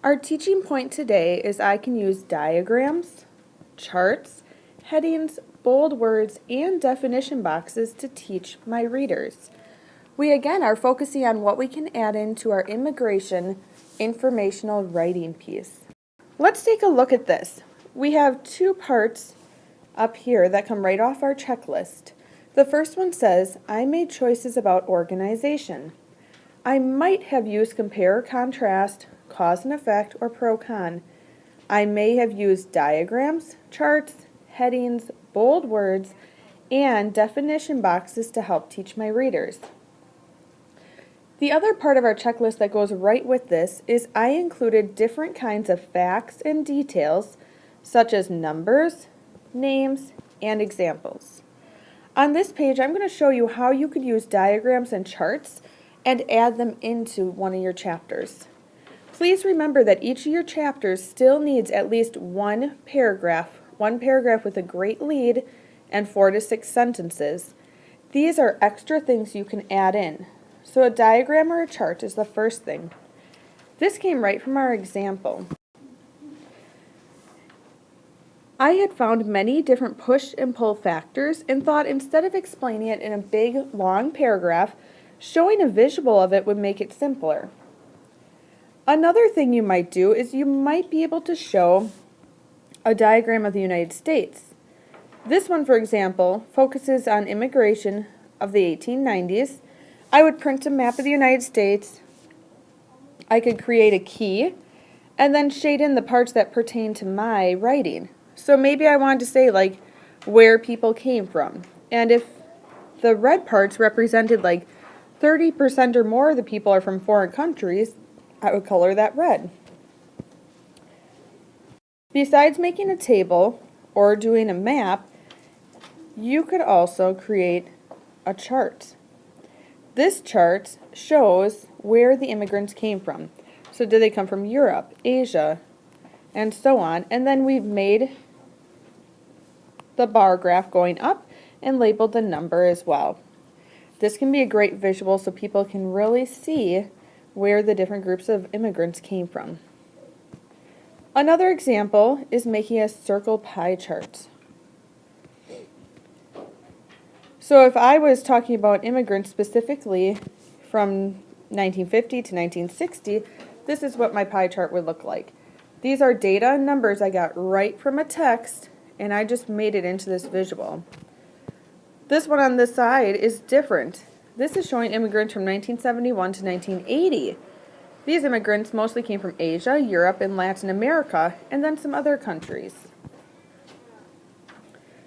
Our teaching point today is I can use diagrams, charts, headings, bold words, and definition boxes to teach my readers. We again are focusing on what we can add into our immigration informational writing piece. Let's take a look at this. We have two parts up here that come right off our checklist. The first one says, I made choices about organization. I might have used compare or contrast, cause and effect, or pro-con. I may have used diagrams, charts, headings, bold words, and definition boxes to help teach my readers. The other part of our checklist that goes right with this is I included different kinds of facts and details, such as numbers, names, and examples. On this page, I'm going to show you how you could use diagrams and charts and add them into one of your chapters. Please remember that each of your chapters still needs at least one paragraph with a great lead and 4 to 6 sentences. These are extra things you can add in. So a diagram or a chart is the first thing. This came right from our example. I had found many different push and pull factors and thought instead of explaining it in a big, long paragraph, showing a visual of it would make it simpler. Another thing you might do is you might be able to show a diagram of the United States. This one, for example, focuses on immigration of the 1890s. I would print a map of the United States. I could create a key and then shade in the parts that pertain to my writing. So maybe I wanted to say like where people came from. And if the red parts represented like 30% or more of the people are from foreign countries, I would color that red. Besides making a table or doing a map, you could also create a chart. This chart shows where the immigrants came from. So did they come from Europe, Asia, and so on. And then we've made the bar graph going up and labeled the number as well. This can be a great visual so people can really see where the different groups of immigrants came from. Another example is making a circle pie chart. So if I was talking about immigrants specifically from 1950 to 1960, this is what my pie chart would look like. These are data and numbers I got right from a text, and I just made it into this visual. This one on this side is different. This is showing immigrants from 1971 to 1980. These immigrants mostly came from Asia, Europe, and Latin America, and then some other countries.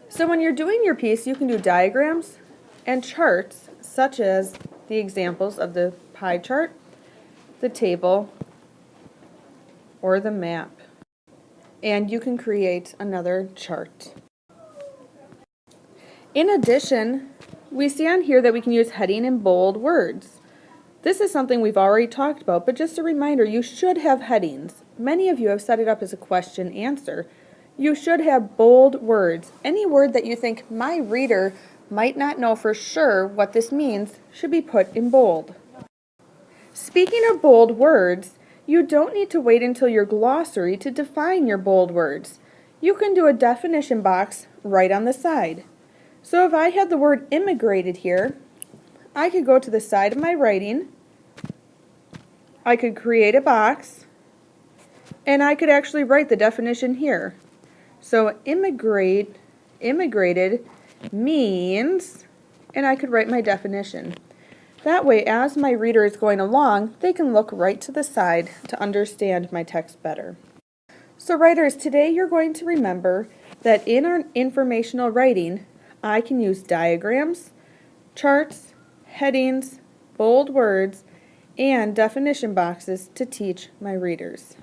So when you're doing your piece, you can do diagrams and charts, such as the examples of the pie chart, the table, or the map. And you can create another chart. In addition, we see on here that we can use heading and bold words. This is something we've already talked about, but just a reminder, you should have headings. Many of you have set it up as a question answer. You should have bold words. Any word that you think my reader might not know for sure what this means should be put in bold. Speaking of bold words, you don't need to wait until your glossary to define your bold words. You can do a definition box right on the side. So if I had the word immigrated here, I could go to the side of my writing, I could create a box, and I could actually write the definition here. So immigrated means, and I could write my definition. That way, as my reader is going along, they can look right to the side to understand my text better. So writers, today you're going to remember that in our informational writing, I can use diagrams, charts, headings, bold words, and definition boxes to teach my readers.